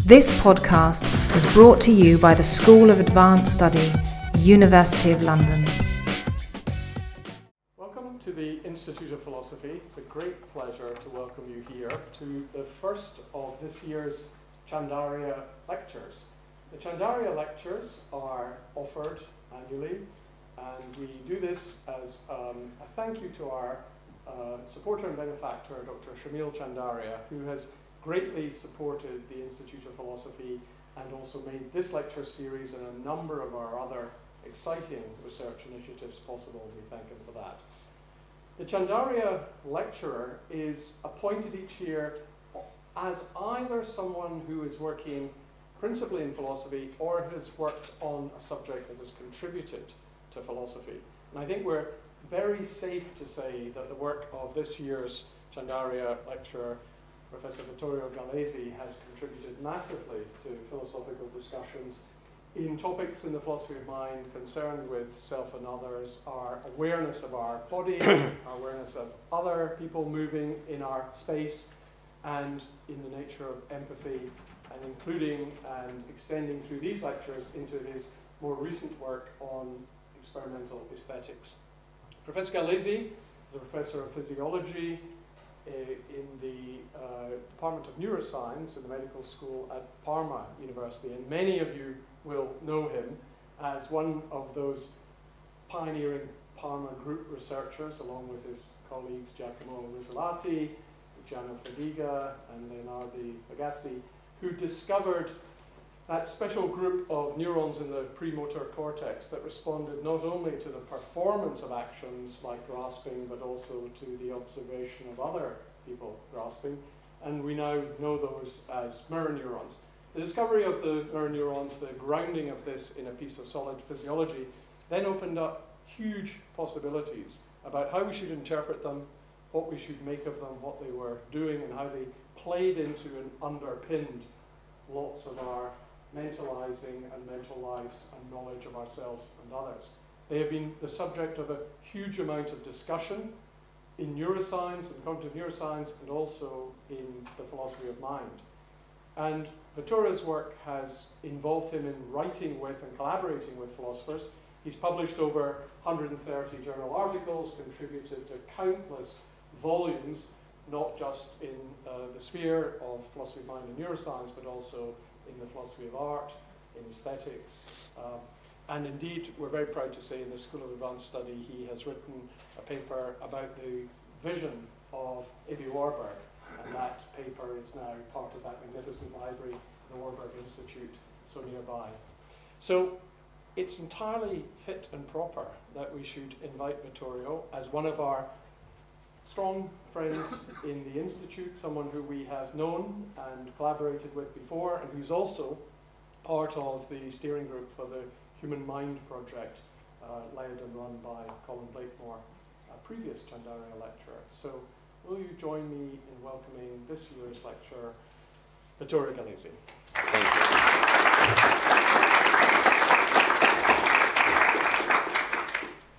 This podcast is brought to you by the School of Advanced Study, University of London. Welcome to the Institute of Philosophy. It's a great pleasure to welcome you here to the first of this year's Chandaria lectures. The Chandaria lectures are offered annually, and we do this as a thank you to our supporter and benefactor, Dr. Shamil Chandaria, who has greatly supported the Institute of Philosophy and also made this lecture series and a number of our other exciting research initiatives possible. We thank him for that. The Chandaria lecturer is appointed each year as either someone who is working principally in philosophy or has worked on a subject that has contributed to philosophy. And I think we're very safe to say that the work of this year's Chandaria lecturer, Professor Vittorio Gallese, has contributed massively to philosophical discussions in topics in the philosophy of mind concerned with self and others, our awareness of our body, our awareness of other people moving in our space, and in the nature of empathy, and including and extending through these lectures into his more recent work on experimental aesthetics. Professor Gallese is a professor of physiology in the Department of Neuroscience in the medical school at Parma University, and many of you will know him as one of those pioneering Parma group researchers, along with his colleagues Giacomo Rizzolatti, Gianno Fadiga, and Leonardo Fagassi, who discovered that special group of neurons in the premotor cortex that responded not only to the performance of actions like grasping, but also to the observation of other people grasping. And we now know those as mirror neurons. The discovery of the mirror neurons, the grounding of this in a piece of solid physiology, then opened up huge possibilities about how we should interpret them, what we should make of them, what they were doing, and how they played into and underpinned lots of our mentalizing and mental lives and knowledge of ourselves and others. They have been the subject of a huge amount of discussion in neuroscience and cognitive neuroscience, and also in the philosophy of mind. And Vittorio's work has involved him in writing with and collaborating with philosophers. He's published over 130 journal articles, contributed to countless volumes, not just in the sphere of philosophy of mind and neuroscience, but also in the philosophy of art, in aesthetics. And indeed, we're very proud to say in the School of Advanced Study, he has written a paper about the vision of A.B. Warburg, and that paper is now part of that magnificent library, the Warburg Institute, so nearby. So it's entirely fit and proper that we should invite Vittorio as one of our strong friends in the Institute, someone who we have known and collaborated with before, and who's also part of the steering group for the Human Mind Project, led and run by Colin Blakemore, a previous Chandaria lecturer. So will you join me in welcoming this year's lecturer, Vittorio Gallese? Thank you.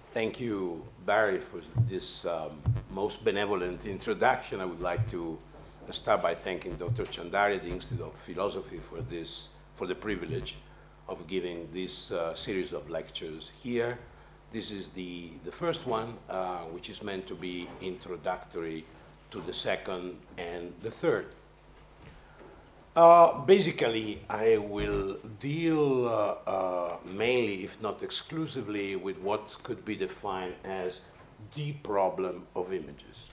Thank you, Barry, for this most benevolent introduction. I would like to start by thanking Dr. Chandaria, the Institute of Philosophy, for the privilege of giving this series of lectures here. This is the first one, which is meant to be introductory to the second and the third. Basically, I will deal mainly, if not exclusively, with what could be defined as the problem of images.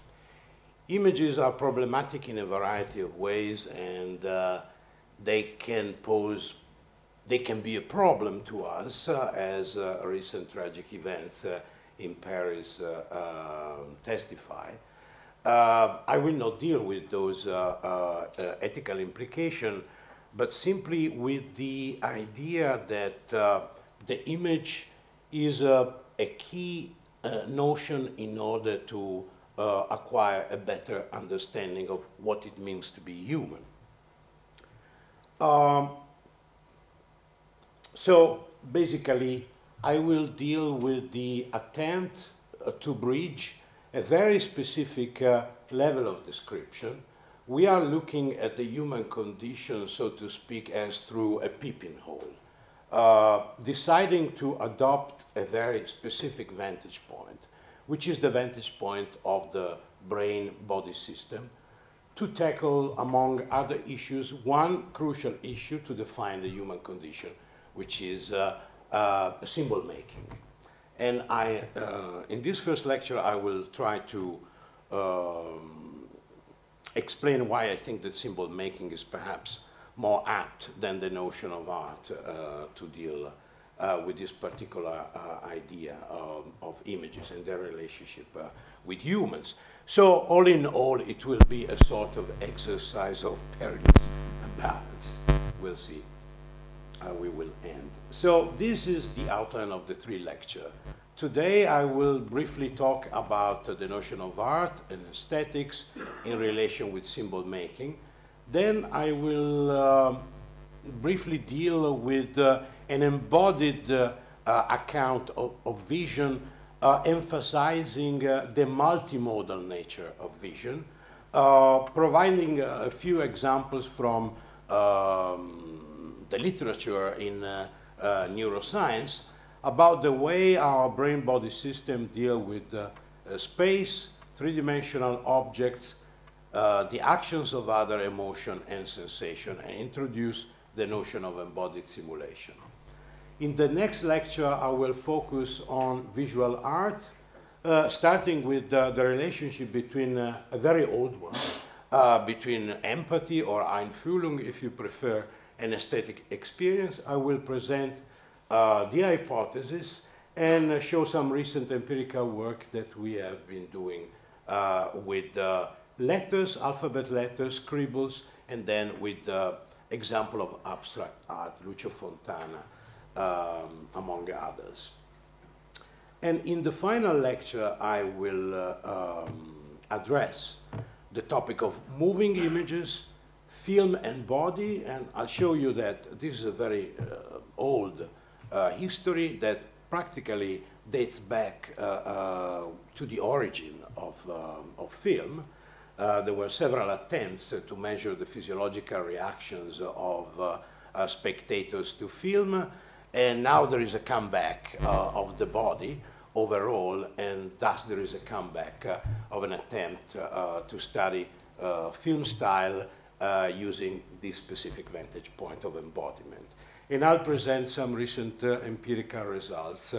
Images are problematic in a variety of ways, and they can be a problem to us, as recent tragic events in Paris testify. I will not deal with those ethical implications, but simply with the idea that the image is a key notion in order to acquire a better understanding of what it means to be human. So basically, I will deal with the attempt to bridge a very specific level of description we are looking at the human condition, so to speak, as through a peeping hole, deciding to adopt a very specific vantage point, which is the vantage point of the brain-body system, to tackle, among other issues, one crucial issue to define the human condition, which is symbol making. And in this first lecture, I will try to explain why I think that symbol making is perhaps more apt than the notion of art to deal with this particular idea of images and their relationship with humans. So all in all, it will be a sort of exercise of perilous balance. We'll see how we will end. So this is the outline of the three lectures. Today I will briefly talk about the notion of art and aesthetics in relation with symbol making. Then I will briefly deal with an embodied account of vision, emphasizing the multimodal nature of vision, providing a few examples from the literature in neuroscience about the way our brain-body system deal with space, three-dimensional objects, the actions of other emotion and sensation, and introduce the notion of embodied simulation. In the next lecture, I will focus on visual art, starting with the relationship between a very old one, between empathy or Einfühlung, if you prefer, and aesthetic experience. I will present the hypothesis and show some recent empirical work that we have been doing with letters, alphabet letters, scribbles, and then with the example of abstract art, Lucio Fontana, among others. And in the final lecture, I will address the topic of moving images, film and body, and I'll show you that this is a very old history that practically dates back to the origin of film. There were several attempts to measure the physiological reactions of spectators to film, and now there is a comeback of the body overall, and thus there is a comeback of an attempt to study film style using this specific vantage point of embodiment. And I'll present some recent empirical results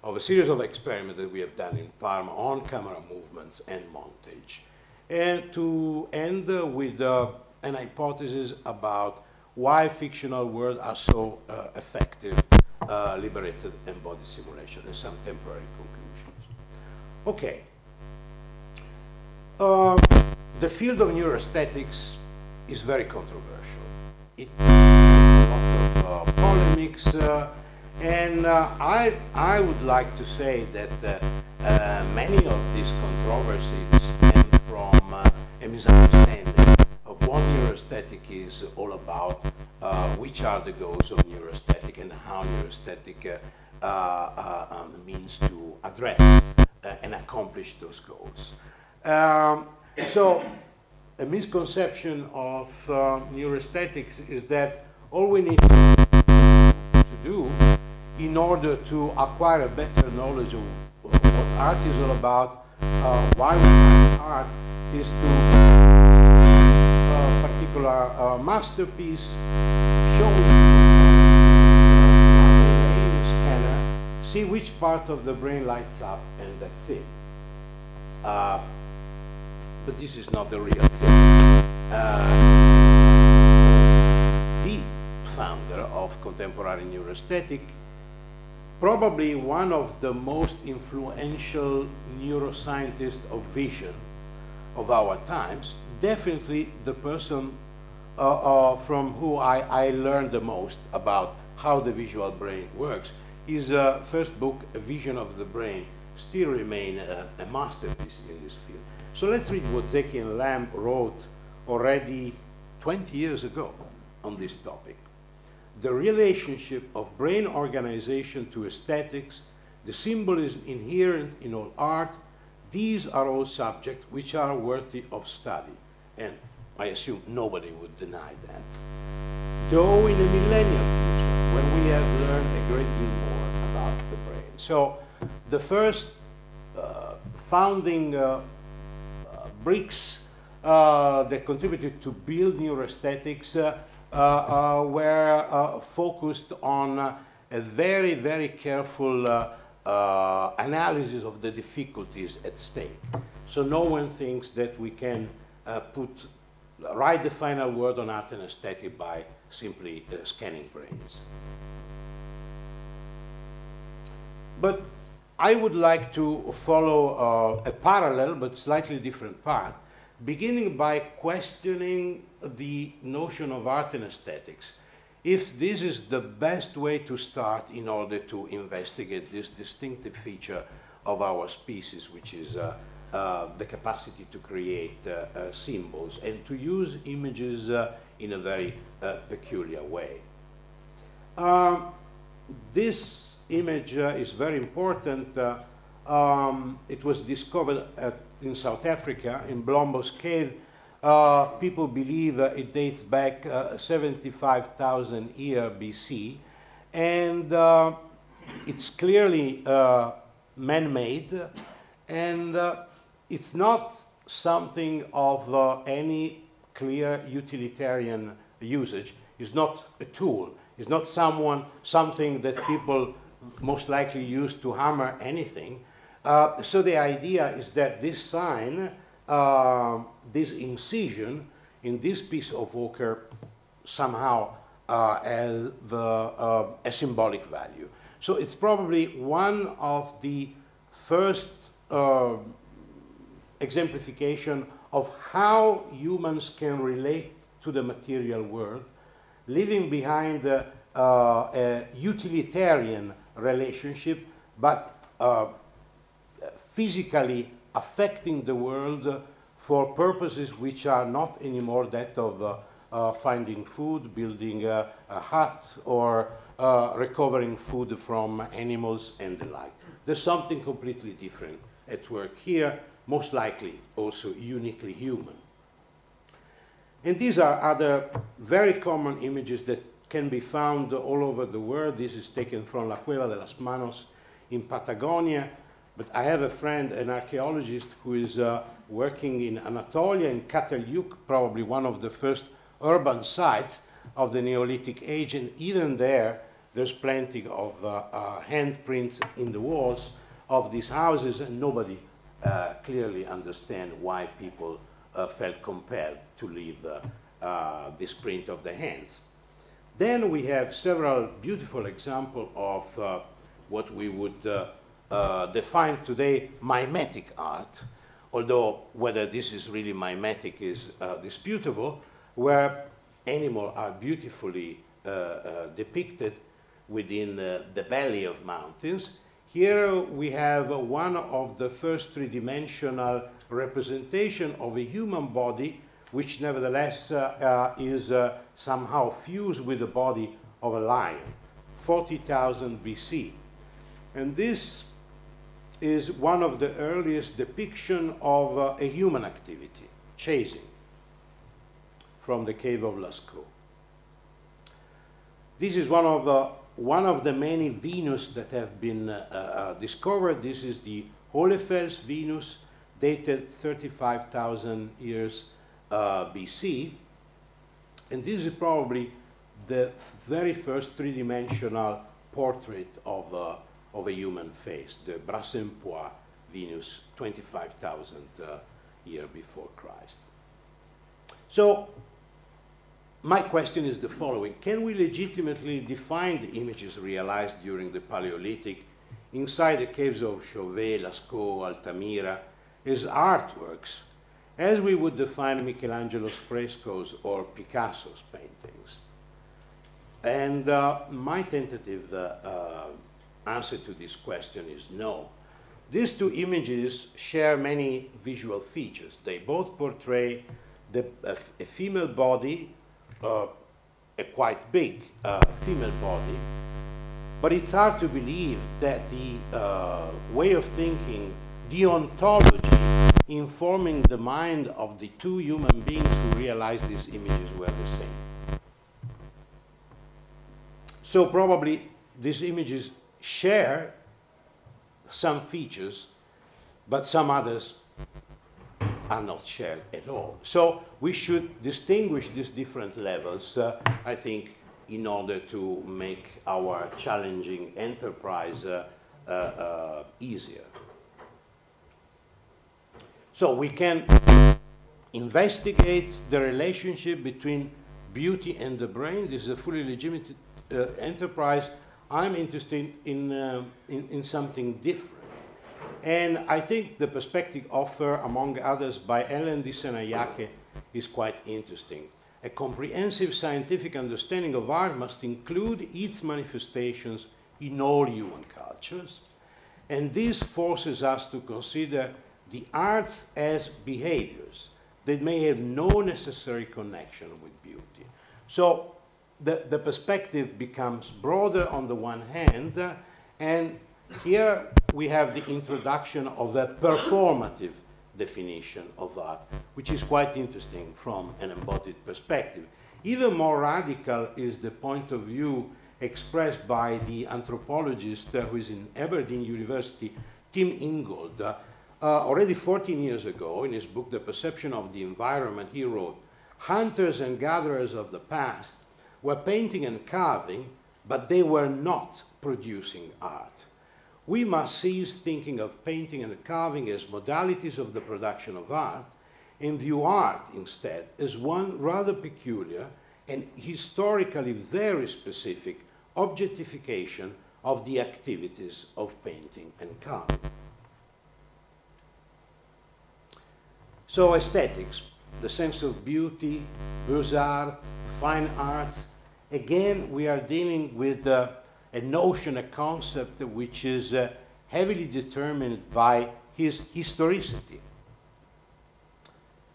of a series of experiments that we have done in Parma on camera movements and montage. And to end with an hypothesis about why fictional worlds are so effective, liberated embodied simulation, and some temporary conclusions. Okay. The field of neuroaesthetics is very controversial. It has a lot of polemics, and I would like to say that many of these controversies stem from a misunderstanding of what neuroaesthetic is all about, which are the goals of neuroaesthetic, and how neuroaesthetic means to address and accomplish those goals. So a misconception of neuroaesthetics is that all we need to do in order to acquire a better knowledge of what art is all about, why we like art, is to a particular masterpiece, show it on a scanner, see which part of the brain lights up, and that's it. But this is not the real thing. The founder of contemporary neuroaesthetic, probably one of the most influential neuroscientists of vision of our times, definitely the person from who I learned the most about how the visual brain works. His first book, A Vision of the Brain, still remains a masterpiece in this field. So let's read what Zeki and Lamb wrote already 20 years ago on this topic. The relationship of brain organization to aesthetics, the symbolism inherent in all art, these are all subjects which are worthy of study. And I assume nobody would deny that. Though in a millennial future, when we have learned a great deal more about the brain. So the first founding bricks that contributed to build neuroaesthetics were focused on a very, very careful analysis of the difficulties at stake. So no one thinks that we can write the final word on art and aesthetic by simply scanning brains. But I would like to follow a parallel but slightly different path, beginning by questioning the notion of art and aesthetics. If this is the best way to start in order to investigate this distinctive feature of our species, which is the capacity to create symbols and to use images in a very peculiar way. This image is very important. It was discovered in South Africa, in Blombos Cave. People believe it dates back 75,000 years BC, and it's clearly man-made, and it's not something of any clear utilitarian usage. It's not a tool. It's not something that people most likely use to hammer anything. So the idea is that this sign, this incision in this piece of ochre somehow has a symbolic value. So it's probably one of the first exemplification of how humans can relate to the material world, leaving behind a utilitarian relationship, but physically affecting the world for purposes which are not anymore that of finding food, building a hut, or recovering food from animals and the like. There's something completely different at work here, most likely also uniquely human. And these are other very common images that can be found all over the world. This is taken from La Cueva de las Manos in Patagonia. But I have a friend, an archaeologist, who is working in Anatolia, in Katelyuk, probably one of the first urban sites of the Neolithic age. And even there's plenty of handprints in the walls of these houses, and nobody clearly understands why people felt compelled to leave this print of the hands. Then we have several beautiful examples of what we would define today mimetic art, although whether this is really mimetic is disputable, where animals are beautifully depicted within the belly of mountains. Here we have one of the first three-dimensional representation of a human body, which nevertheless is somehow fused with the body of a lion, 40,000 BC. And this is one of the earliest depictions of a human activity, chasing, from the cave of Lascaux. This is one of the many Venus that have been discovered. This is the Hohlefels Venus, dated 35,000 years BC. And this is probably the very first three-dimensional portrait of a human face, the Brassempois Venus, 25,000 years before Christ. So my question is the following. Can we legitimately define the images realized during the Paleolithic inside the caves of Chauvet, Lascaux, Altamira as artworks, as we would define Michelangelo's frescoes or Picasso's paintings? And my tentative answer to this question is no. These two images share many visual features. They both portray a female body, a quite big female body, but it's hard to believe that the way of thinking, the ontology informing the mind of the two human beings who realized these images were the same. So probably these images share some features, but some others are not shared at all. So we should distinguish these different levels, I think, in order to make our challenging enterprise easier. So we can investigate the relationship between beauty and the brain. This is a fully legitimate enterprise. I'm interested in something different. And I think the perspective offered, among others, by Ellen Dissanayake is quite interesting. A comprehensive scientific understanding of art must include its manifestations in all human cultures, and this forces us to consider the arts as behaviors that may have no necessary connection with beauty. So the perspective becomes broader on the one hand, and here we have the introduction of a performative definition of art, which is quite interesting from an embodied perspective. Even more radical is the point of view expressed by the anthropologist who is in Aberdeen University, Tim Ingold. Already 14 years ago, in his book, The Perception of the Environment, he wrote, "Hunters and gatherers of the past were painting and carving, but they were not producing art. We must cease thinking of painting and carving as modalities of the production of art and view art instead as one rather peculiar and historically very specific objectification of the activities of painting and carving." So aesthetics, the sense of beauty, beaux-arts, fine arts, again we are dealing with a notion, a concept which is heavily determined by his historicity.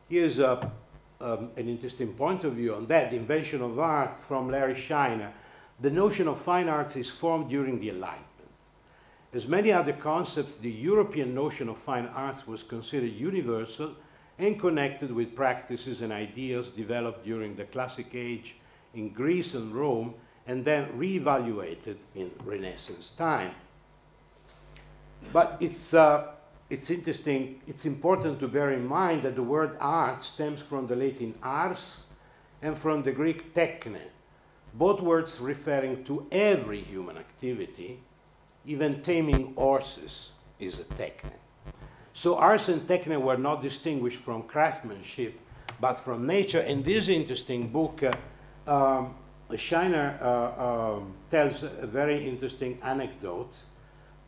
Here's an interesting point of view on that, the invention of art from Larry Scheiner. The notion of fine arts is formed during the Enlightenment. As many other concepts, the European notion of fine arts was considered universal and connected with practices and ideas developed during the Classic Age in Greece and Rome, and then reevaluated in Renaissance time. But it's interesting, it's important to bear in mind that the word art stems from the Latin ars and from the Greek techne, both words referring to every human activity. Even taming horses is a techne. So ars and techne were not distinguished from craftsmanship, but from nature. And this interesting book, Scheiner tells a very interesting anecdote.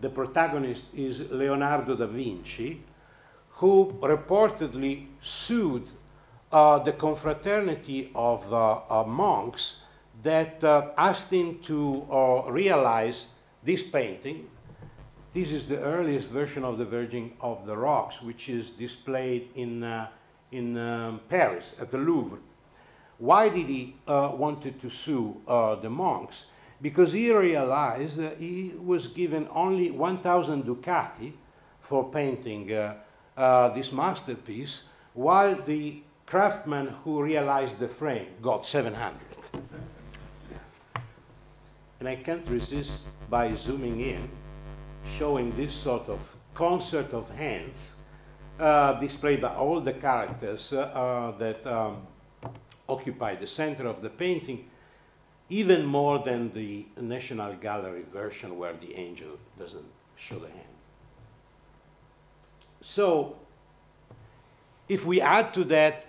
The protagonist is Leonardo da Vinci, who reportedly sued the confraternity of monks that asked him to realize this painting. This is the earliest version of the Virgin of the Rocks, which is displayed in Paris at the Louvre. Why did he wanted to sue the monks? Because he realized that he was given only 1,000 ducati for painting this masterpiece, while the craftsman who realized the frame got 700. And I can't resist by zooming in, showing this sort of concert of hands displayed by all the characters that occupy the center of the painting, even more than the National Gallery version where the angel doesn't show the hand. So if we add to that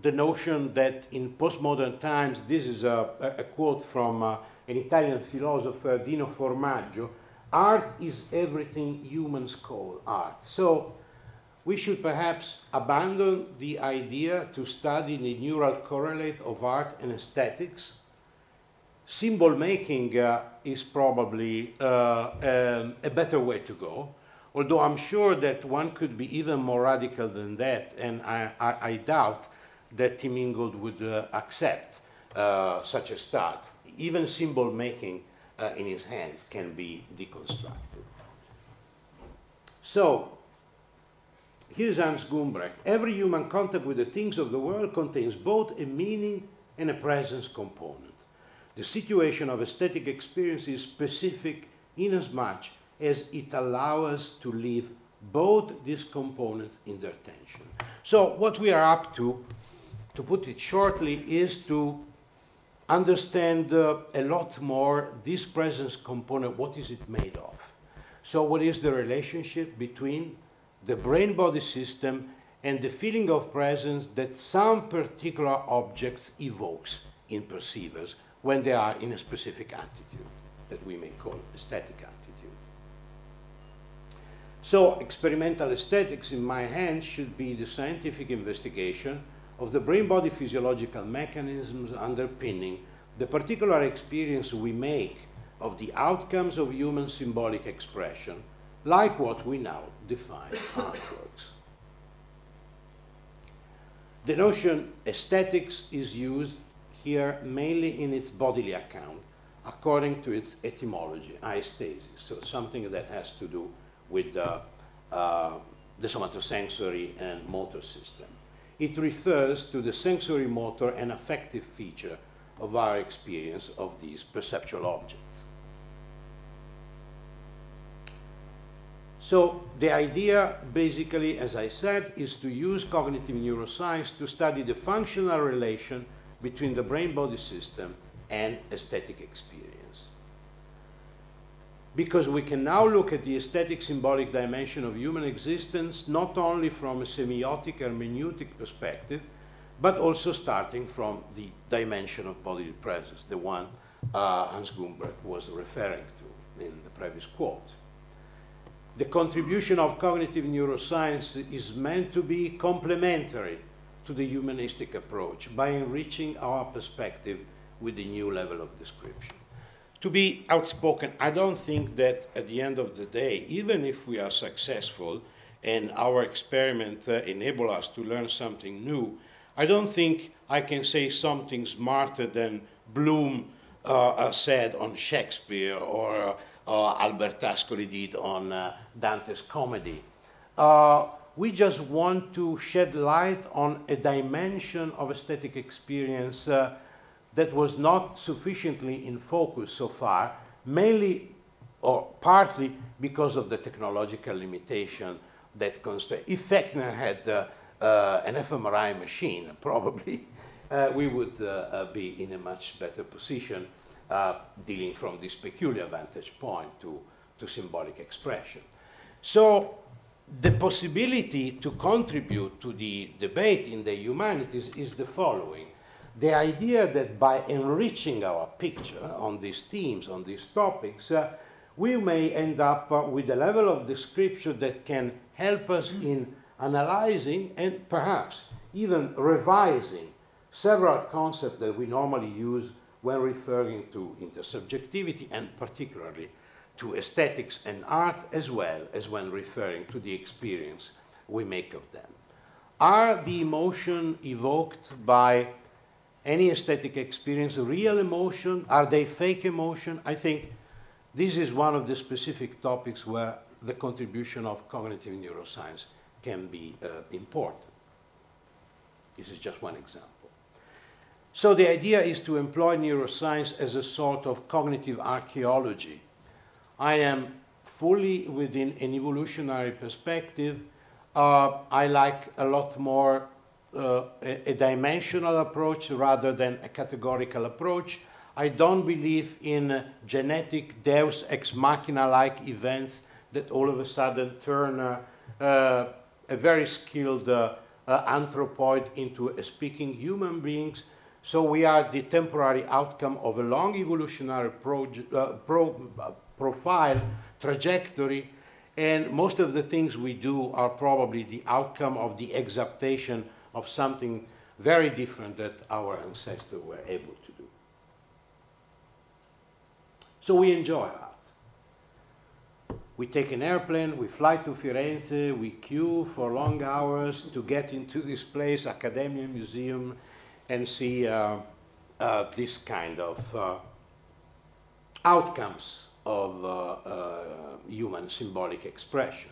the notion that in postmodern times, this is a quote from an Italian philosopher, Dino Formaggio, art is everything humans call art. So we should perhaps abandon the idea to study the neural correlate of art and aesthetics. Symbol making is probably a better way to go, although I'm sure that one could be even more radical than that, and I doubt that Tim Ingold would accept such a start. Even symbol making in his hands can be deconstructed. So, here's Hans Gumbrecht. Every human contact with the things of the world contains both a meaning and a presence component. The situation of aesthetic experience is specific inasmuch as it allows us to live both these components in their tension. So what we are up to put it shortly, is to understand a lot more this presence component, what is it made of? So what is the relationship between the brain-body system and the feeling of presence that some particular objects evokes in perceivers when they are in a specific attitude that we may call aesthetic attitude. So experimental aesthetics in my hands should be the scientific investigation of the brain-body physiological mechanisms underpinning the particular experience we make of the outcomes of human symbolic expression, like what we now define artworks. The notion aesthetics is used here mainly in its bodily account, according to its etymology, aesthesis, so something that has to do with the somatosensory and motor system. It refers to the sensory, motor, and affective feature of our experience of these perceptual objects. So the idea, basically, as I said, is to use cognitive neuroscience to study the functional relation between the brain-body system and aesthetic experience. Because we can now look at the aesthetic-symbolic dimension of human existence not only from a semiotic-hermeneutic perspective, but also starting from the dimension of bodily presence, the one Hans Gumbrecht was referring to in the previous quote. The contribution of cognitive neuroscience is meant to be complementary to the humanistic approach by enriching our perspective with a new level of description. To be outspoken, I don't think that at the end of the day, even if we are successful and our experiment enable us to learn something new, I don't think I can say something smarter than Bloom said on Shakespeare or Albert Ascoli did on Dante's Comedy. We just want to shed light on a dimension of aesthetic experience that was not sufficiently in focus so far, mainly or partly because of the technological limitation that constrains. If Fechner had an fMRI machine, probably we would be in a much better position dealing from this peculiar vantage point to symbolic expression. So the possibility to contribute to the debate in the humanities is the following. The idea that by enriching our picture on these themes, on these topics, we may end up with a level of description that can help us in analyzing and perhaps even revising several concepts that we normally use when referring to intersubjectivity and particularly to aesthetics and art, as well as when referring to the experience we make of them. Are the emotion evoked by any aesthetic experience real emotion? Are they fake emotion? I think this is one of the specific topics where the contribution of cognitive neuroscience can be important. This is just one example. So the idea is to employ neuroscience as a sort of cognitive archeology. I am fully within an evolutionary perspective. I like a lot more a dimensional approach rather than a categorical approach. I don't believe in genetic deus ex machina-like events that all of a sudden turn a very skilled anthropoid into a speaking human beings. So we are the temporary outcome of a long evolutionary profile, trajectory, and most of the things we do are probably the outcome of the exaptation of something very different that our ancestors were able to do. So we enjoy art. We take an airplane, we fly to Firenze, we queue for long hours to get into this place, Accademia Museum, and see this kind of outcomes of human symbolic expression.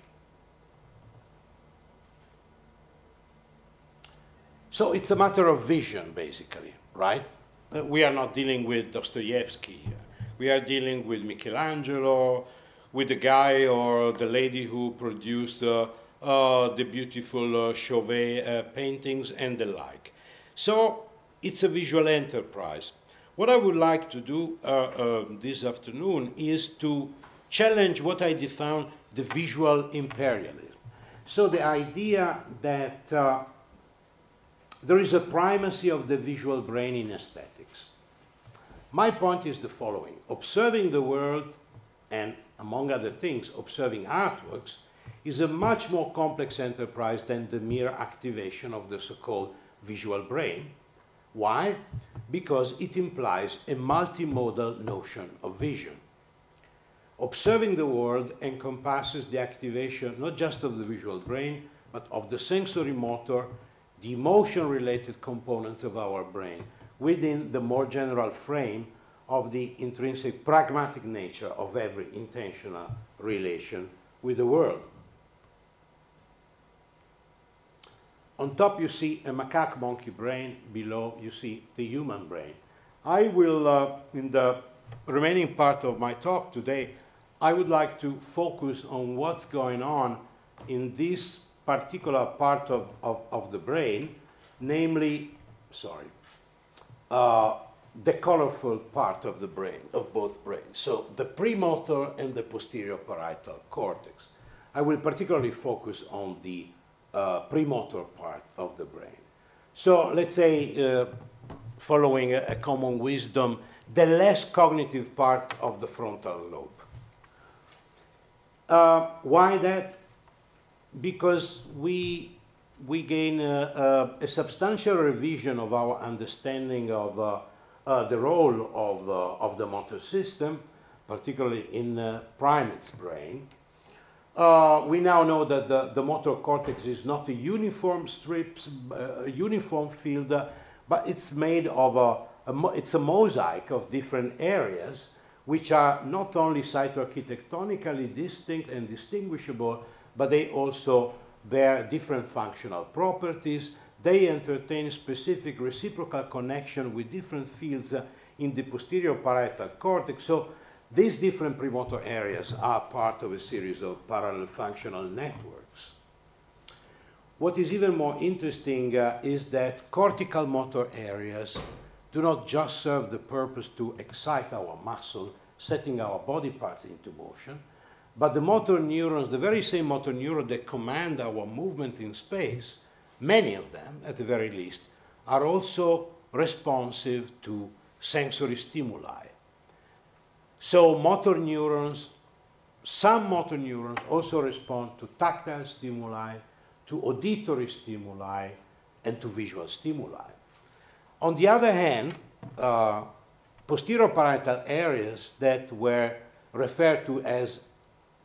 So it's a matter of vision, basically, right? We are not dealing with Dostoevsky here. We are dealing with Michelangelo, with the guy or the lady who produced the beautiful Chauvet paintings and the like. So it's a visual enterprise. What I would like to do this afternoon is to challenge what I define the visual imperialism. So the idea that there is a primacy of the visual brain in aesthetics. My point is the following. Observing the world, and among other things, observing artworks, is a much more complex enterprise than the mere activation of the so-called visual brain. Why? Because it implies a multimodal notion of vision. Observing the world encompasses the activation not just of the visual brain, but of the sensory motor, the emotion-related components of our brain within the more general frame of the intrinsic pragmatic nature of every intentional relation with the world. On top you see a macaque monkey brain, below you see the human brain. I will, in the remaining part of my talk today, I would like to focus on what's going on in this particular part of the brain, namely, the colorful part of the brain, of both brains. So the premotor and the posterior parietal cortex. I will particularly focus on the premotor part of the brain. So let's say, following a common wisdom, the less cognitive part of the frontal lobe. Why that? Because we gain a substantial revision of our understanding of the role of the motor system, particularly in the primate's brain. We now know that the motor cortex is not a uniform uniform field, but it's made of it's a mosaic of different areas which are not only cytoarchitectonically distinct and distinguishable, but they also bear different functional properties. They entertain specific reciprocal connection with different fields in the posterior parietal cortex. So these different premotor areas are part of a series of parallel functional networks. What is even more interesting is that cortical motor areas do not just serve the purpose to excite our muscle, setting our body parts into motion, but the motor neurons, the very same motor neurons that command our movement in space, many of them, at the very least, are also responsive to sensory stimuli. So motor neurons, some motor neurons also respond to tactile stimuli, to auditory stimuli, and to visual stimuli. On the other hand, posterior parietal areas that were referred to as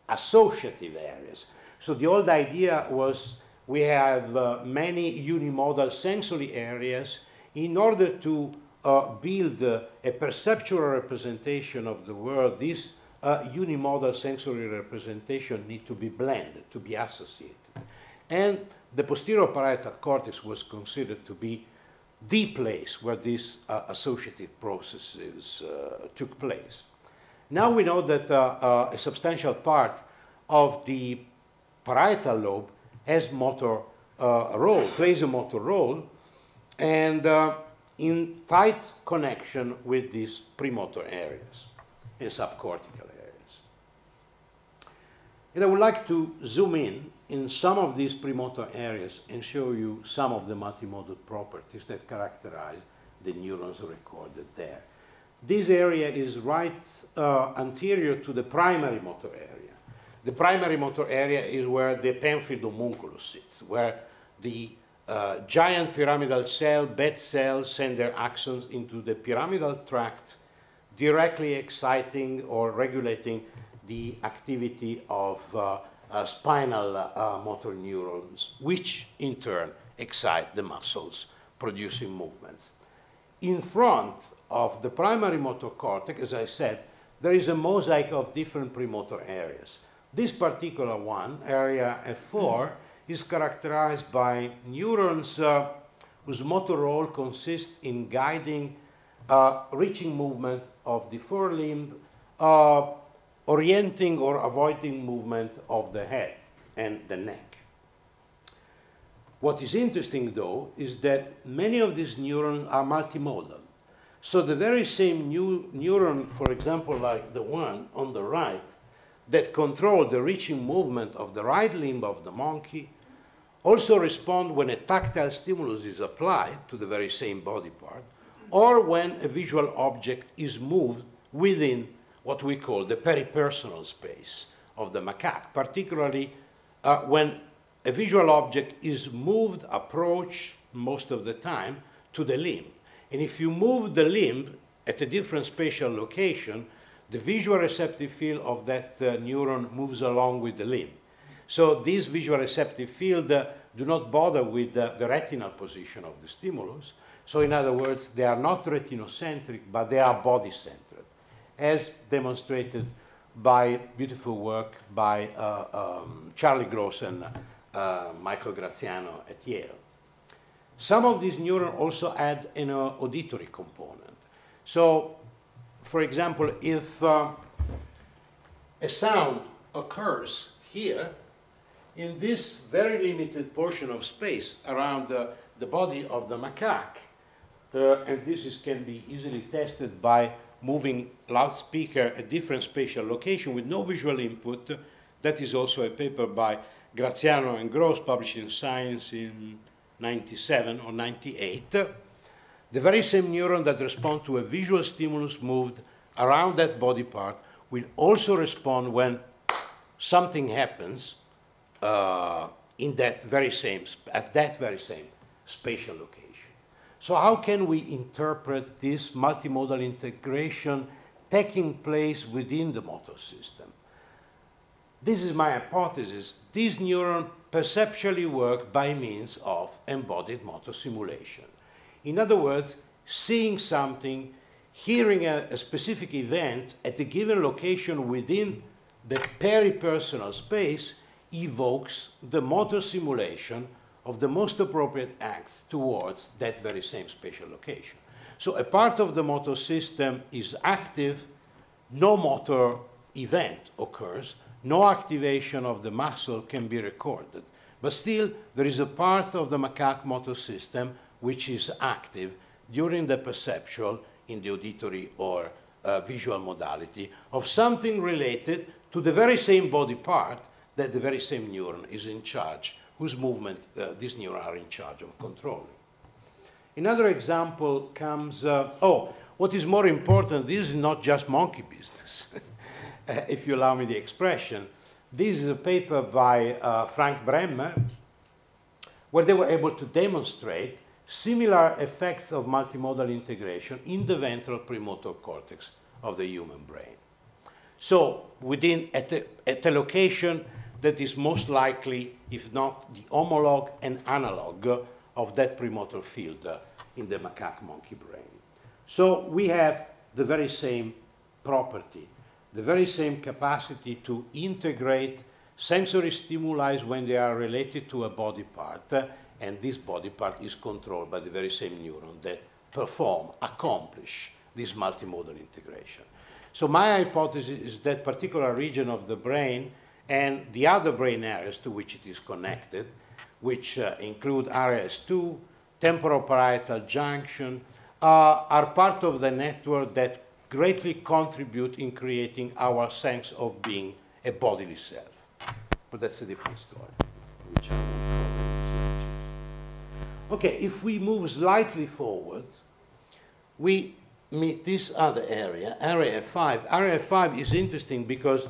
associative areas. So the old idea was we have many unimodal sensory areas. In order to build a perceptual representation of the world, these unimodal sensory representation need to be blended, to be associated. And the posterior parietal cortex was considered to be the place where these associative processes took place. Now we know that a substantial part of the parietal lobe has motor role, plays a motor role, and in tight connection with these premotor areas and subcortical areas. And I would like to zoom in some of these premotor areas and show you some of the multimodal properties that characterize the neurons recorded there. This area is right anterior to the primary motor area. The primary motor area is where the pamphid homunculus sits, where the giant pyramidal cell, bed cells, send their axons into the pyramidal tract, directly exciting or regulating the activity of spinal motor neurons, which in turn excite the muscles, producing movements. In front of the primary motor cortex, as I said, there is a mosaic of different premotor areas. This particular one, area F4, is characterized by neurons whose motor role consists in guiding reaching movement of the forelimb, orienting or avoiding movement of the head and the neck. What is interesting, though, is that many of these neurons are multimodal. So the very same neuron, for example, like the one on the right, that control the reaching movement of the right limb of the monkey, also respond when a tactile stimulus is applied to the very same body part, or when a visual object is moved within what we call the peripersonal space of the macaque, particularly when a visual object is moved, approached most of the time, to the limb. And if you move the limb at a different spatial location, the visual receptive field of that neuron moves along with the limb. So these visual receptive fields do not bother with the retinal position of the stimulus. So in other words, they are not retinocentric, but they are body-centered, as demonstrated by beautiful work by Charlie Gross and Michael Graziano at Yale. Some of these neurons also add an auditory component. So, for example, if a sound occurs here, in this very limited portion of space around the body of the macaque, and this can be easily tested by moving loudspeaker at different spatial location with no visual input. That is also a paper by Graziano and Gross published in Science in 97 or 98. The very same neuron that respond to a visual stimulus moved around that body part will also respond when something happens at that very same spatial location. So how can we interpret this multimodal integration taking place within the motor system? This is my hypothesis. These neurons perceptually work by means of embodied motor simulation. In other words, seeing something, hearing a specific event at a given location within the peripersonal space evokes the motor simulation of the most appropriate acts towards that very same spatial location. So a part of the motor system is active, no motor event occurs, no activation of the muscle can be recorded, but still there is a part of the macaque motor system which is active during the perceptual in the auditory or visual modality of something related to the very same body part that the very same neuron is in charge, whose movement these neurons are in charge of controlling. Another example comes, what is more important, this is not just monkey business, if you allow me the expression. This is a paper by Frank Bremmer, where they were able to demonstrate similar effects of multimodal integration in the ventral premotor cortex of the human brain. So at a location that is most likely, if not the homologue and analog of that premotor field in the macaque monkey brain. So we have the very same property, the very same capacity to integrate sensory stimuli when they are related to a body part, and this body part is controlled by the very same neuron that accomplish this multimodal integration. So my hypothesis is that particular region of the brain and the other brain areas to which it is connected, which include areas 2, temporoparietal junction, are part of the network that greatly contribute in creating our sense of being a bodily self. But that's a different story, which I won't cover. Okay, if we move slightly forward, we meet this other area, area 5. Area 5 is interesting because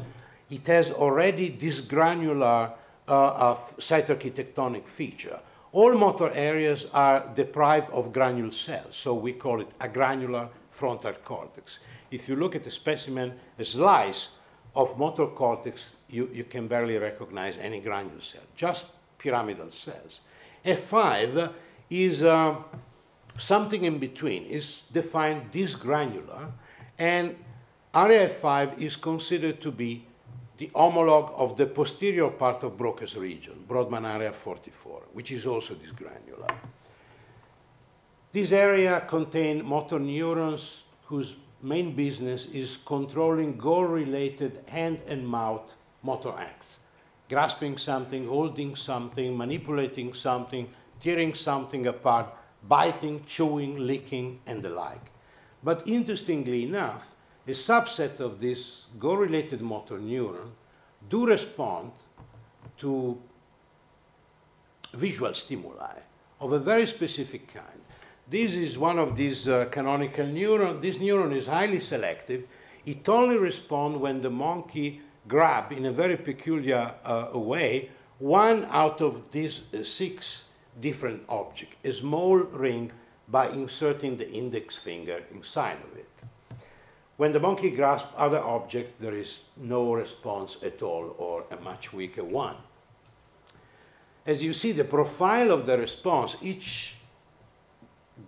it has already this granular cytoarchitectonic feature. All motor areas are deprived of granule cells, so we call it a granular frontal cortex. If you look at a specimen, a slice of motor cortex, you can barely recognize any granule cell, just pyramidal cells. F5 is something in between. It's defined dysgranular, and area F5 is considered to be the homologue of the posterior part of Broca's region, Brodmann area 44, which is also dysgranular. This area contains motor neurons whose main business is controlling goal-related hand and mouth motor acts. Grasping something, holding something, manipulating something, tearing something apart, biting, chewing, licking, and the like. But interestingly enough, a subset of this goal-related motor neuron do respond to visual stimuli of a very specific kind. This is one of these canonical neurons. This neuron is highly selective. It only responds when the monkey grabs, in a very peculiar way, one out of these 6 different objects, a small ring, by inserting the index finger inside of it. When the monkey grasps other objects, there is no response at all, or a much weaker one. As you see, the profile of the response, each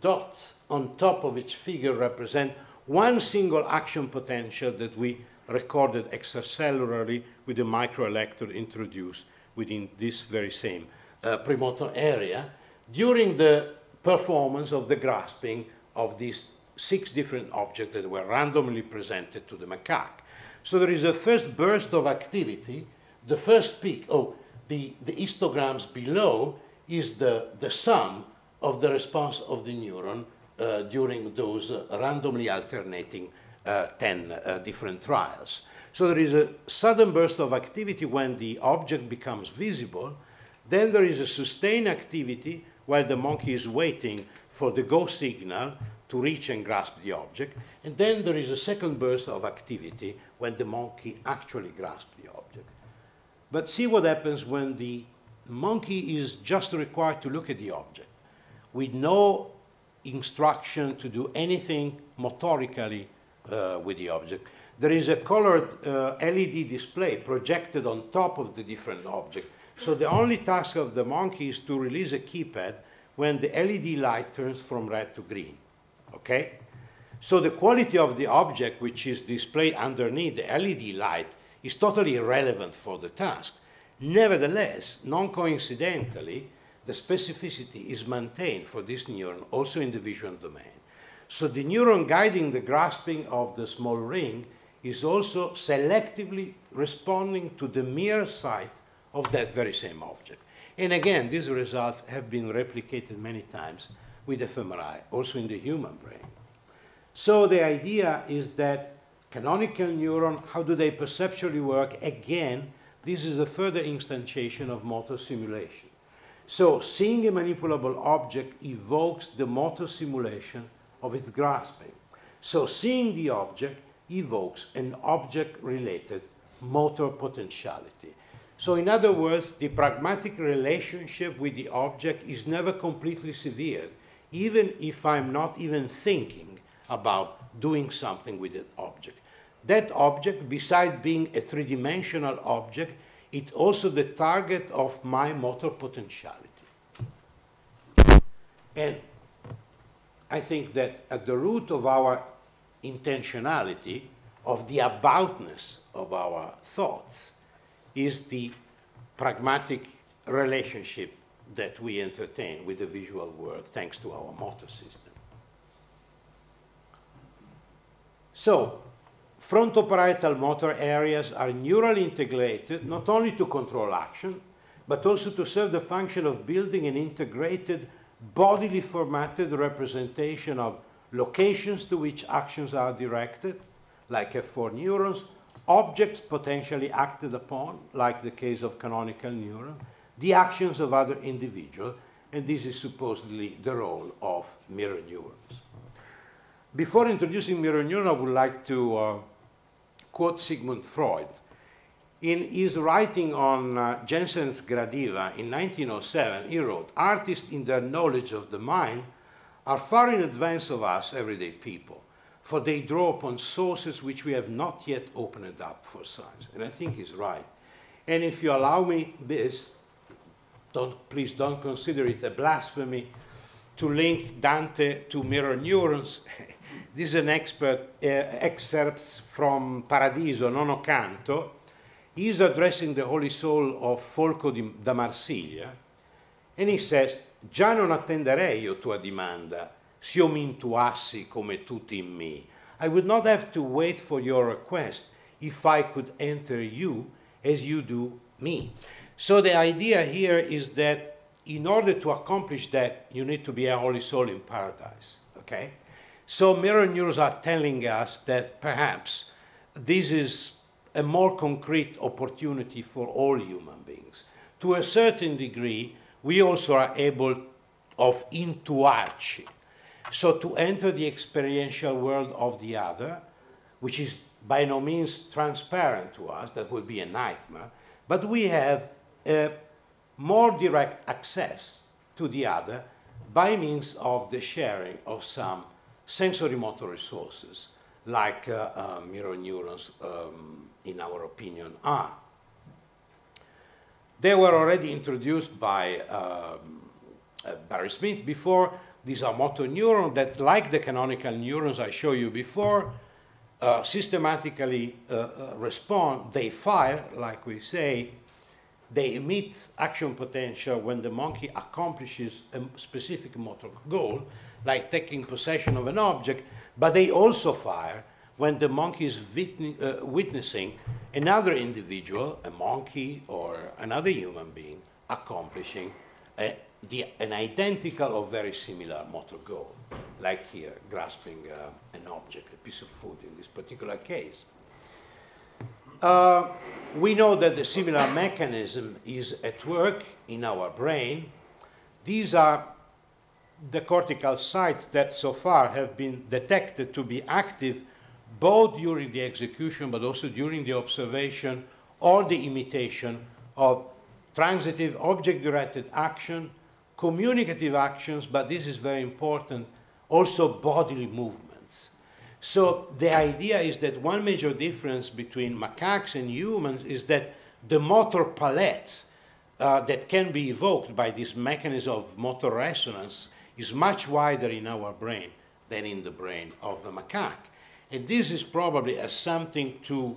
dot on top of each figure represents one single action potential that we recorded extracellularly with a microelectrode introduced within this very same premotor area during the performance of the grasping of these 6 different objects that were randomly presented to the macaque. So there is a first burst of activity. The first peak, the histograms below is the sum of the response of the neuron during those randomly alternating 10 different trials. So there is a sudden burst of activity when the object becomes visible. Then there is a sustained activity while the monkey is waiting for the go signal to reach and grasp the object. And then there is a second burst of activity when the monkey actually grasps the object. But see what happens when the monkey is just required to look at the object with no instruction to do anything motorically with the object. There is a colored LED display projected on top of the different objects. So the only task of the monkey is to release a keypad when the LED light turns from red to green. Okay? So the quality of the object, which is displayed underneath the LED light, is totally irrelevant for the task. Nevertheless, non-coincidentally, the specificity is maintained for this neuron also in the visual domain. So the neuron guiding the grasping of the small ring is also selectively responding to the mirror sight of that very same object. And again, these results have been replicated many times with fMRI, also in the human brain. So the idea is that canonical neurons, how do they perceptually work? Again, this is a further instantiation of motor simulation. So seeing a manipulable object evokes the motor simulation of its grasping. So seeing the object evokes an object-related motor potentiality. So in other words, the pragmatic relationship with the object is never completely severed, even if I'm not even thinking about doing something with that object. That object, besides being a three-dimensional object, it's also the target of my motor potentiality. And I think that at the root of our intentionality, of the aboutness of our thoughts, is the pragmatic relationship that we entertain with the visual world thanks to our motor system. So, frontoparietal motor areas are neurally integrated not only to control action, but also to serve the function of building an integrated, bodily formatted representation of locations to which actions are directed, like F4 neurons, objects potentially acted upon, like the case of canonical neuron, the actions of other individuals, and this is supposedly the role of mirror neurons. Before introducing mirror neurons, I would like to quote Sigmund Freud. In his writing on Jensen's Gradiva in 1907, he wrote, "Artists in their knowledge of the mind are far in advance of us everyday people, for they draw upon sources which we have not yet opened up for science." And I think he's right. And if you allow me this, please don't consider it a blasphemy to link Dante to mirror neurons. This is an excerpt from Paradiso, Nono Canto. He's addressing the Holy Soul of Folco da Marsiglia, and he says, "Già non attenderei io tua dimanda, s'io mi intuassi come tutti in me. I would not have to wait for your request if I could enter you as you do me. So the idea here is that in order to accomplish that, you need to be a holy soul in paradise, okay? So mirror neurons are telling us that perhaps this is a more concrete opportunity for all human beings. To a certain degree, we also are able of intuarci, so to enter the experiential world of the other, which is by no means transparent to us, that would be a nightmare, but we have a more direct access to the other by means of the sharing of some sensory motor resources, like mirror neurons, in our opinion, are. They were already introduced by Barry Smith before. These are motor neurons that, like the canonical neurons I showed you before, systematically respond. They fire, like we say. They emit action potential when the monkey accomplishes a specific motor goal, like taking possession of an object, but they also fire when the monkey is witnessing another individual, a monkey or another human being, accomplishing an identical or very similar motor goal, like here, grasping an object, a piece of food in this particular case. We know that the similar mechanism is at work in our brain. These are the cortical sites that so far have been detected to be active both during the execution but also during the observation or the imitation of transitive object-directed action, communicative actions, but this is very important, also bodily movements. So the idea is that one major difference between macaques and humans is that the motor palette that can be evoked by this mechanism of motor resonance is much wider in our brain than in the brain of the macaque. And this is probably something to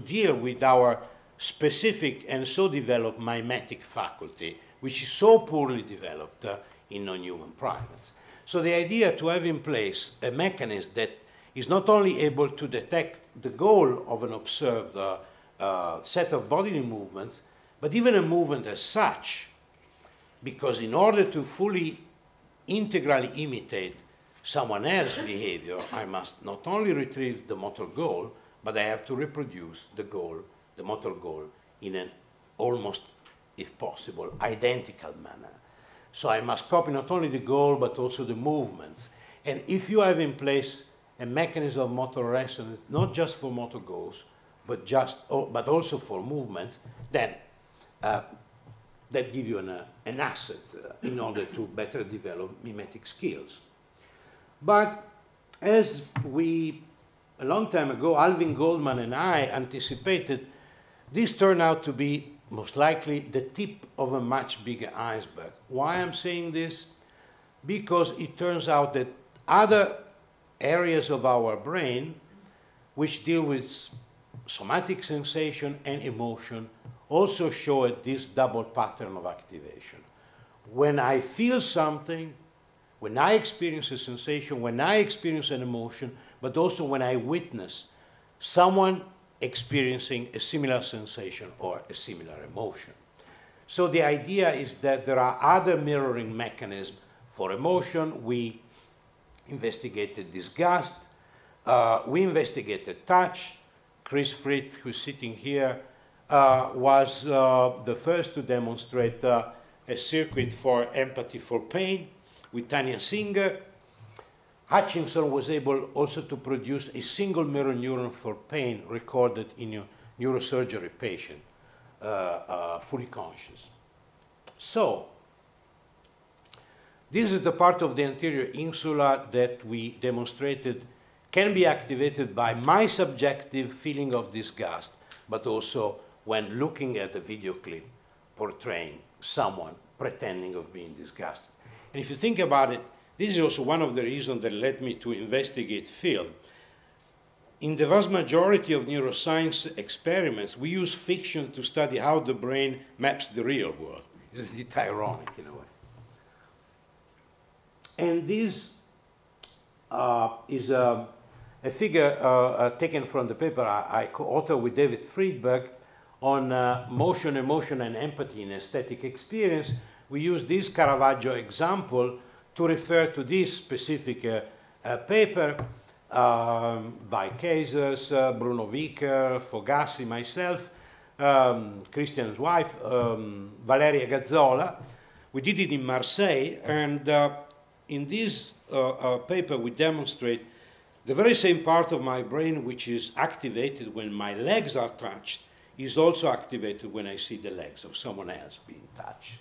deal with our specific and so developed mimetic faculty, which is so poorly developed in non-human primates. So the idea to have in place a mechanism that is not only able to detect the goal of an observed set of bodily movements, but even a movement as such, because in order to fully integrally imitate someone else's behavior, I must not only retrieve the motor goal, but I have to reproduce the goal, the motor goal, in an almost, if possible, identical manner. So I must copy not only the goal, but also the movements. And if you have in place a mechanism of motor resonance, not just for motor goals, but also for movements, then that gives you an asset in order to better develop mimetic skills. But as a long time ago, Alvin Goldman and I anticipated, this turned out to be most likely the tip of a much bigger iceberg. Why I'm saying this? Because it turns out that other areas of our brain which deal with somatic sensation and emotion also show this double pattern of activation. When I feel something, when I experience a sensation, when I experience an emotion, but also when I witness someone experiencing a similar sensation or a similar emotion. So the idea is that there are other mirroring mechanisms for emotion. We investigated disgust, we investigated touch. Chris Frith, who's sitting here, was the first to demonstrate a circuit for empathy for pain with Tanya Singer. Hutchinson was able also to produce a single mirror neuron for pain recorded in a neurosurgery patient, fully conscious. So, this is the part of the anterior insula that we demonstrated can be activated by my subjective feeling of disgust, but also when looking at a video clip portraying someone pretending of being disgusted. And if you think about it, this is also one of the reasons that led me to investigate film. In the vast majority of neuroscience experiments, we use fiction to study how the brain maps the real world. It's ironic in a way. And this is a figure taken from the paper I co-authored with David Friedberg on motion, emotion, and empathy in aesthetic experience. We use this Caravaggio example to refer to this specific paper by Casers, Bruno Vicker, Fogassi, myself, Christian's wife, Valeria Gazzola. We did it in Marseille, and in this paper we demonstrate the very same part of my brain which is activated when my legs are touched is also activated when I see the legs of someone else being touched,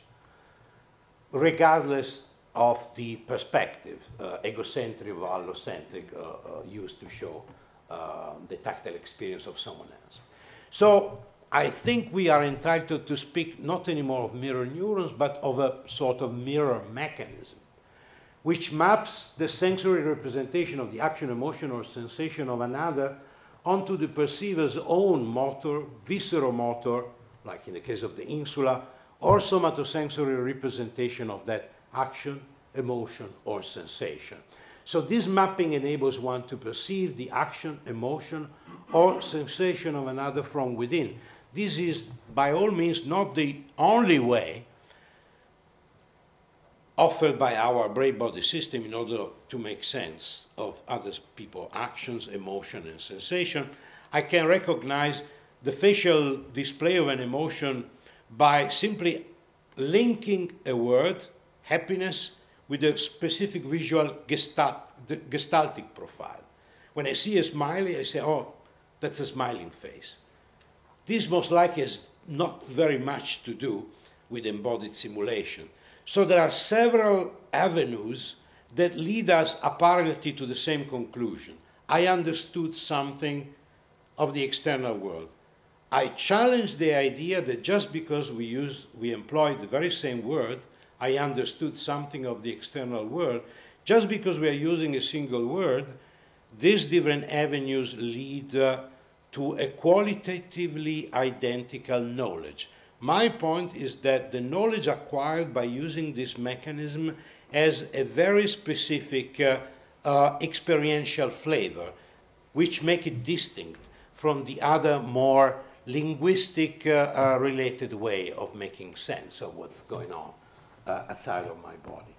regardless of the perspective, egocentric or allocentric, used to show the tactile experience of someone else. So I think we are entitled to speak not anymore of mirror neurons, but of a sort of mirror mechanism, which maps the sensory representation of the action, emotion, or sensation of another onto the perceiver's own motor, visceromotor, like in the case of the insula, or somatosensory representation of that action, emotion, or sensation. So this mapping enables one to perceive the action, emotion, or sensation of another from within. This is, by all means, not the only way offered by our brain-body system in order to make sense of other people's actions, emotion, and sensation. I can recognize the facial display of an emotion by simply linking a word, happiness, with a specific visual gestaltic profile. When I see a smiley, I say, oh, that's a smiling face. This most likely has not very much to do with embodied simulation. So there are several avenues that lead us apparently to the same conclusion. I understood something of the external world. I challenge the idea that just because we employ the very same word, I understood something of the external world, just because we are using a single word, these different avenues lead to a qualitatively identical knowledge. My point is that the knowledge acquired by using this mechanism has a very specific experiential flavor, which make it distinct from the other more linguistic related way of making sense of what's going on outside of my body.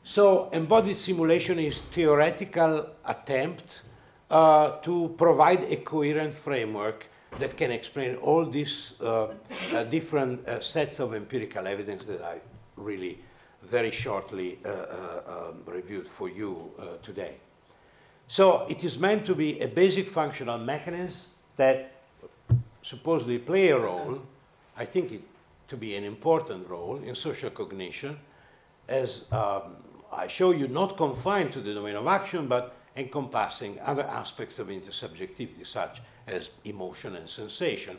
So embodied simulation is theoretical attempt to provide a coherent framework that can explain all these different sets of empirical evidence that I really very shortly reviewed for you today. So it is meant to be a basic functional mechanism that supposedly play a role, I think it to be an important role in social cognition, as I show you, not confined to the domain of action, but encompassing other aspects of intersubjectivity, such as emotion and sensation.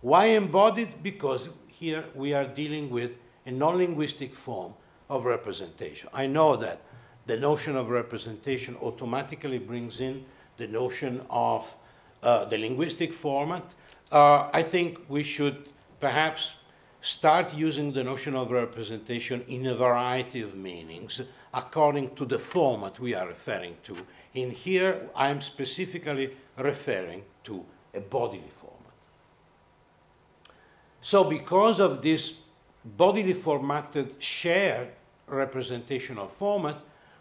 Why embodied? Because here we are dealing with a non-linguistic form of representation. I know that the notion of representation automatically brings in the notion of the linguistic format. I think we should perhaps start using the notion of representation in a variety of meanings according to the format we are referring to. In here, I am specifically referring to a bodily format. So because of this bodily formatted shared representational format,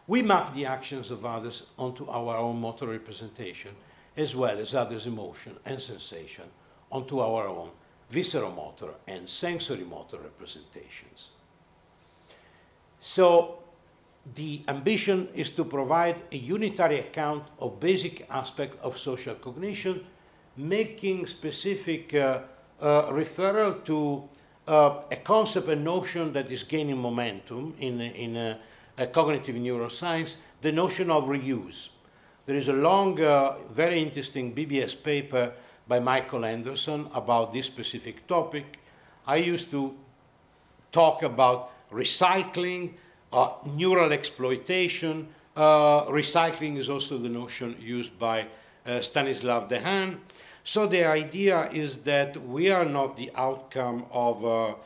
we map the actions of others onto our own motor representation, as well as others' emotion and sensation onto our own visceromotor and sensory motor representations. So the ambition is to provide a unitary account of basic aspects of social cognition, making specific referral to a concept, a notion that is gaining momentum in cognitive neuroscience, the notion of reuse. There is a long, very interesting BBS paper by Michael Anderson about this specific topic. I used to talk about recycling, neural exploitation. Recycling is also the notion used by Stanislav Dehaene. So the idea is that we are not the outcome of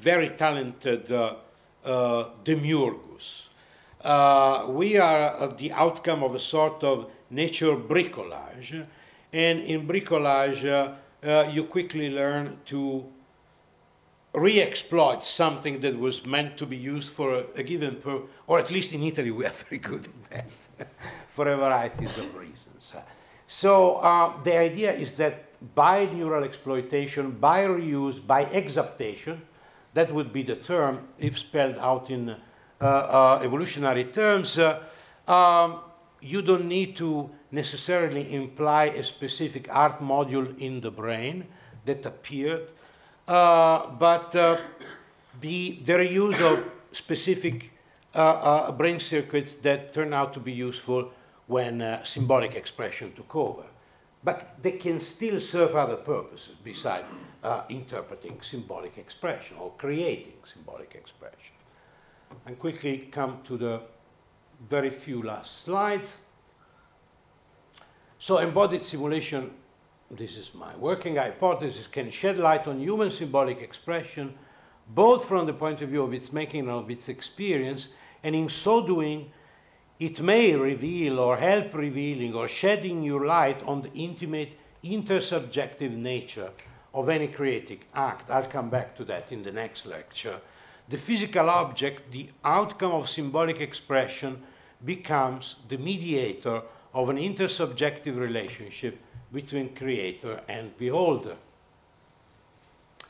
very talented demiurgus. We are the outcome of a sort of nature bricolage, and in bricolage you quickly learn to re-exploit something that was meant to be used for a given purpose, or at least in Italy we are very good at that, for a variety of reasons. So the idea is that by neural exploitation, by reuse, by exaptation, that would be the term if spelled out in evolutionary terms, you don't need to necessarily imply a specific art module in the brain that appeared, but the reuse of specific brain circuits that turn out to be useful when symbolic expression took over. But they can still serve other purposes besides interpreting symbolic expression or creating symbolic expression. And quickly come to the very few last slides. So embodied simulation, this is my working hypothesis, can shed light on human symbolic expression, both from the point of view of its making and of its experience, and in so doing, it may reveal or help revealing or shedding new light on the intimate intersubjective nature of any creative act. I'll come back to that in the next lecture. The physical object, the outcome of symbolic expression, becomes the mediator of an intersubjective relationship between creator and beholder.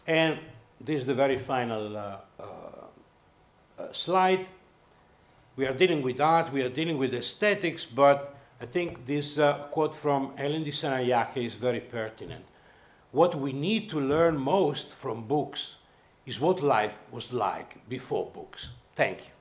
And this is the very final slide. We are dealing with art, we are dealing with aesthetics, but I think this quote from Helen de Senayake is very pertinent. What we need to learn most from books is what life was like before books. Thank you.